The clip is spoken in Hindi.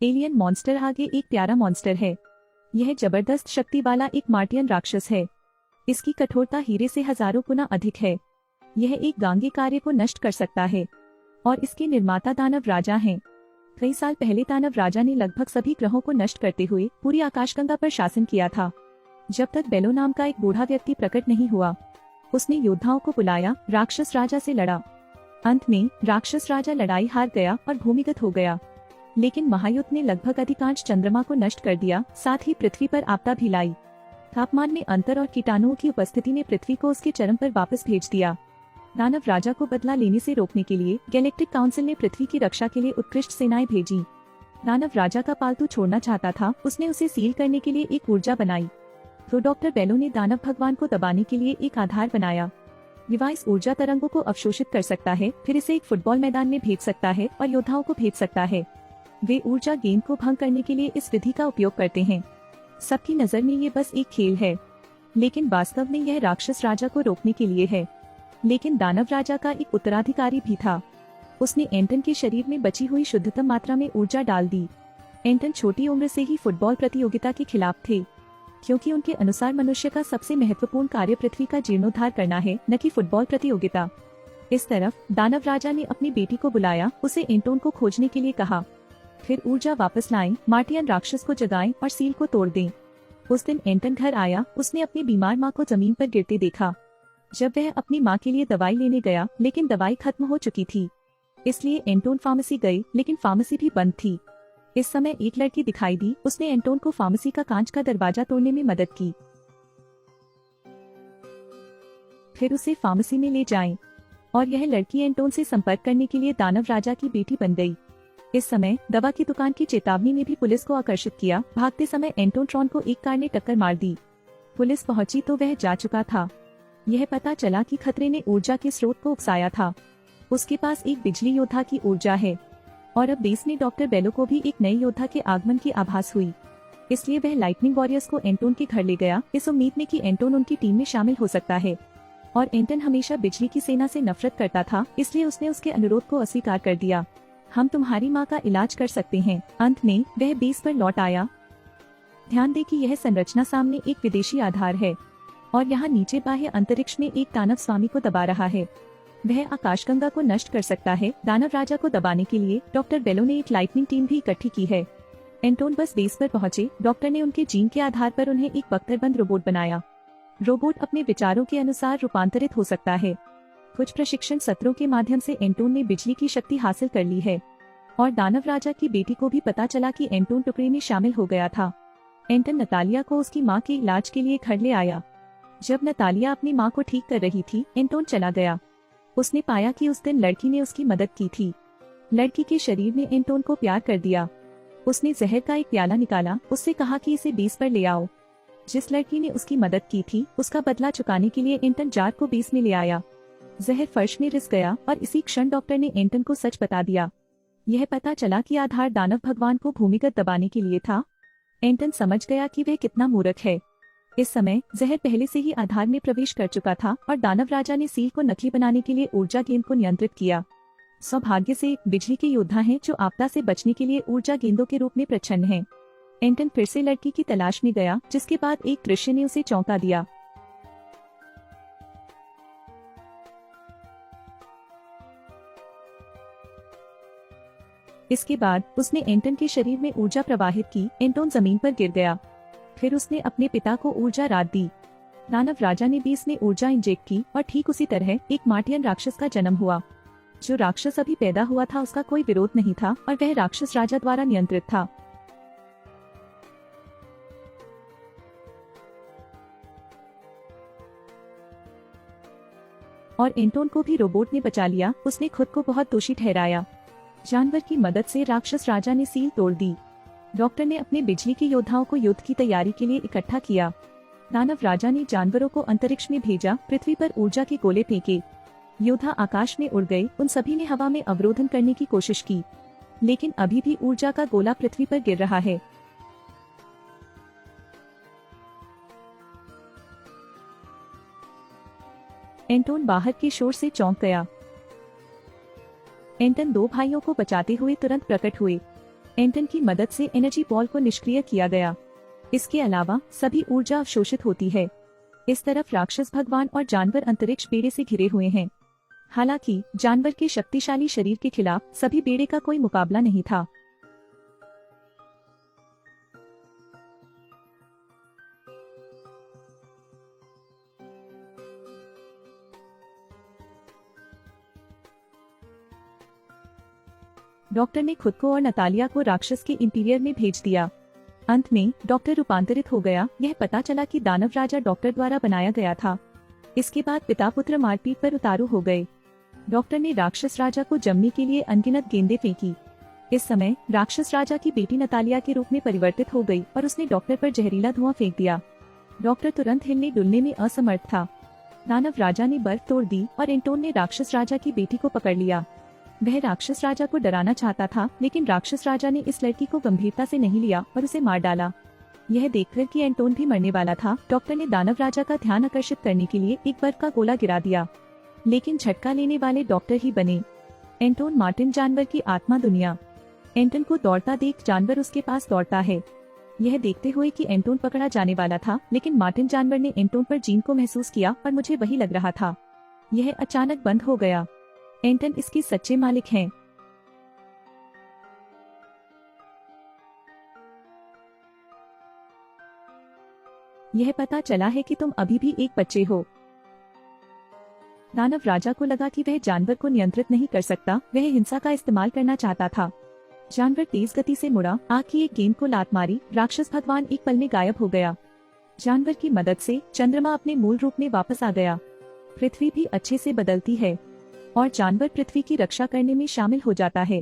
एलियन मॉन्स्टर आगे एक प्यारा मॉन्स्टर है। यह जबरदस्त शक्ति वाला एक मार्टियन राक्षस है। इसकी कठोरता हीरे से हजारों गुना अधिक है। यह एक गांगे कार्य को नष्ट कर सकता है और इसके निर्माता दानव राजा हैं। कई साल पहले दानव राजा ने लगभग सभी ग्रहों को नष्ट करते हुए पूरी आकाशगंगा पर शासन किया था। जब तक बेलो नाम का एक बूढ़ा व्यक्ति प्रकट नहीं हुआ, उसने योद्धाओं को बुलाया, राक्षस राजा से लड़ा। अंत में राक्षस राजा लड़ाई हार गया और भूमिगत हो गया। लेकिन महायुद्ध ने लगभग अधिकांश चंद्रमा को नष्ट कर दिया, साथ ही पृथ्वी पर आपदा भी लाई। तापमान में अंतर और कीटाणुओं की उपस्थिति ने पृथ्वी को उसके चरम पर वापस भेज दिया। दानव राजा को बदला लेने से रोकने के लिए गैलेक्टिक काउंसिल ने पृथ्वी की रक्षा के लिए उत्कृष्ट सेनाएं भेजी। दानव राजा का पालतू छोड़ना चाहता था, उसने उसे सील करने के लिए एक ऊर्जा बनाई। तो डॉक्टर बेलो ने दानव भगवान को दबाने के लिए एक आधार बनाया। डिवाइस ऊर्जा तरंगों को अवशोषित कर सकता है, फिर इसे एक फुटबॉल मैदान में भेज सकता है और योद्धाओं को भेज सकता है। वे ऊर्जा गेंद को भंग करने के लिए इस विधि का उपयोग करते हैं। सबकी नजर में ये बस एक खेल है, लेकिन वास्तव में यह राक्षस राजा को रोकने के लिए है। लेकिन दानव राजा का एक उत्तराधिकारी भी था। उसने एंटन के शरीर में बची हुई शुद्धतम मात्रा में ऊर्जा डाल दी। एंटन छोटी उम्र से ही फुटबॉल प्रतियोगिता के खिलाफ थे, क्योंकि उनके अनुसार मनुष्य का सबसे महत्वपूर्ण कार्य पृथ्वी का जीर्णोद्धार करना है, न कि फुटबॉल प्रतियोगिता। इस तरफ दानव राजा ने अपनी बेटी को बुलाया, उसे एंटोन को खोजने के लिए कहा। फिर ऊर्जा वापस लाएं, मार्टियन राक्षस को जगाएं और सील को तोड़ दें। उस दिन एंटन घर आया, उसने अपनी बीमार माँ को जमीन पर गिरते देखा। जब वह अपनी माँ के लिए दवाई लेने गया, लेकिन दवाई खत्म हो चुकी थी। इसलिए एंटोन फार्मेसी गई, लेकिन फार्मेसी भी बंद थी। इस समय एक लड़की दिखाई दी, उसने एंटोन को फार्मेसी का कांच का दरवाजा तोड़ने में मदद की। फिर उसे फार्मेसी में ले जाएं, और यह लड़की एंटोन से संपर्क करने के लिए दानव राजा की बेटी बन गई। इस समय दवा की दुकान की चेतावनी ने भी पुलिस को आकर्षित किया। भागते समय एंटोन ट्रॉन को एक कार ने टक्कर मार दी। पुलिस पहुंची तो वह जा चुका था। यह पता चला कि खतरे ने ऊर्जा के स्रोत को उकसाया था। उसके पास एक बिजली योद्धा की ऊर्जा है, और अब देश ने डॉक्टर बेलो को भी एक नए योद्धा के आगमन की आभास हुई। इसलिए वह लाइटनिंग वॉरियर्स को एंटोन के घर ले गया, इस उम्मीद में कि एंटोन उनकी टीम में शामिल हो सकता है। और एंटन हमेशा बिजली की सेना से नफरत करता था, इसलिए उसने उसके अनुरोध को अस्वीकार कर दिया। हम तुम्हारी माँ का इलाज कर सकते हैं। अंत में वह बेस पर लौट आया। ध्यान दें कि यह संरचना सामने एक विदेशी आधार है, और यहाँ नीचे बाह्य अंतरिक्ष में एक दानव स्वामी को दबा रहा है। वह आकाशगंगा को नष्ट कर सकता है। दानव राजा को दबाने के लिए डॉक्टर बेलो ने एक लाइटनिंग टीम भी इकट्ठी की है। एंटोन बस बेस पर पहुंचे। डॉक्टर ने उनके जीन के आधार पर उन्हें एक बख्तरबंद रोबोट बनाया। रोबोट अपने विचारों के अनुसार रूपांतरित हो सकता है। कुछ प्रशिक्षण सत्रों के माध्यम से एंटोन ने बिजली की शक्ति हासिल कर ली है, और दानव राजा की बेटी को भी पता चला कि एंटोन टुकड़े में शामिल हो गया था। एंटन नतालिया को उसकी माँ के इलाज के लिए घर ले आया। जब नतालिया अपनी माँ को ठीक कर रही थी, एंटोन चला गया। उसने पाया कि उस दिन लड़की ने उसकी मदद की थी। लड़की के शरीर ने एंटोन को प्यार कर दिया। उसने जहर का एक प्याला निकाला, उससे कहा कि इसे बेस पर ले आओ। जिस लड़की ने उसकी मदद की थी, उसका बदला चुकाने के लिए एंटन जार को बेस में ले आया। जहर फर्श में रिस गया, और इसी क्षण डॉक्टर ने एंटन को सच बता दिया। यह पता चला कि आधार दानव भगवान को भूमिगत दबाने के लिए था। एंटन समझ गया कि वह कितना मूर्ख है। इस समय जहर पहले से ही आधार में प्रवेश कर चुका था, और दानव राजा ने सील को नकली बनाने के लिए ऊर्जा गेंद को नियंत्रित किया। सौभाग्य से बिजली के योद्धा हैं जो आपदा से बचने के लिए ऊर्जा गेंदों के रूप में प्रच्छन्न हैं। एंटन फिर से लड़की की तलाश में गया, जिसके बाद एक दृश्य ने उसे चौंका दिया। इसके बाद उसने एंटन के शरीर में ऊर्जा प्रवाहित की। एंटोन जमीन पर गिर गया। फिर उसने अपने पिता को ऊर्जा रात दी। दानव राजा ने भी इसमें ऊर्जा इंजेक्ट की, और ठीक उसी तरह एक मार्टियन राक्षस का जन्म हुआ। जो राक्षस अभी पैदा हुआ था उसका कोई विरोध नहीं था, और वह राक्षस राजा द्वारा नियंत्रित था। और एंटोन को भी रोबोट ने बचा लिया। उसने खुद को बहुत दोषी ठहराया। जानवर की मदद से राक्षस राजा ने सील तोड़ दी। डॉक्टर ने अपने बिजली के योद्धाओं को युद्ध की तैयारी के लिए इकट्ठा किया। दानव राजा ने जानवरों को अंतरिक्ष में भेजा, पृथ्वी पर ऊर्जा के गोले फेंके। योद्धा आकाश में उड़ गए। उन सभी ने हवा में अवरोधन करने की कोशिश की, लेकिन अभी भी ऊर्जा का गोला पृथ्वी पर गिर रहा है। एंटोन बाहर के शोर से चौंक गया। एंटन दो भाइयों को बचाते हुए तुरंत प्रकट हुए। एंटन की मदद से एनर्जी बॉल को निष्क्रिय किया गया। इसके अलावा सभी ऊर्जा अवशोषित होती है। इस तरफ राक्षस भगवान और जानवर अंतरिक्ष बेड़े से घिरे हुए हैं। हालांकि जानवर के शक्तिशाली शरीर के खिलाफ सभी बेड़े का कोई मुकाबला नहीं था। डॉक्टर ने खुद को और नतालिया को राक्षस के इंटीरियर में भेज दिया। अंत में डॉक्टर रूपांतरित हो गया। यह पता चला कि दानव राजा डॉक्टर द्वारा बनाया गया था। इसके बाद पिता पुत्र मारपीट पर उतारू हो गए। डॉक्टर ने राक्षस राजा को जमने के लिए अनगिनत गेंदें फेंकी। इस समय राक्षस राजा की बेटी नतालिया के रूप में परिवर्तित हो गई और उसने डॉक्टर पर जहरीला धुआं फेंक दिया। डॉक्टर तुरंत हिलने डुलने में असमर्थ था। दानव राजा ने बर्फ तोड़ दी और एंटोन ने राक्षस राजा की बेटी को पकड़ लिया। वह राक्षस राजा को डराना चाहता था, लेकिन राक्षस राजा ने इस लड़की को गंभीरता से नहीं लिया और उसे मार डाला। यह देखकर कि एंटोन भी मरने वाला था, डॉक्टर ने दानव राजा का ध्यान आकर्षित करने के लिए एक बर्फ का गोला गिरा दिया, लेकिन झटका लेने वाले डॉक्टर ही बने। एंटोन मार्टिन जानवर की आत्मा दुनिया। एंटन को दौड़ता देख जानवर उसके पास दौड़ता है। यह देखते हुए कि एंटोन पकड़ा जाने वाला था, लेकिन मार्टिन जानवर ने एंटोन पर जीन को महसूस किया और मुझे वही लग रहा था। यह अचानक बंद हो गया। एंटन इसके सच्चे मालिक हैं। यह पता चला है कि तुम अभी भी एक बच्चे हो। दानव राजा को लगा कि वह जानवर को नियंत्रित नहीं कर सकता, वह हिंसा का इस्तेमाल करना चाहता था। जानवर तेज गति से मुड़ा, आग की एक गेंद को लात मारी, राक्षस भगवान एक पल में गायब हो गया। जानवर की मदद से चंद्रमा अपने मूल रूप में वापस आ गया। पृथ्वी भी अच्छे से बदलती है और जानवर पृथ्वी की रक्षा करने में शामिल हो जाता है।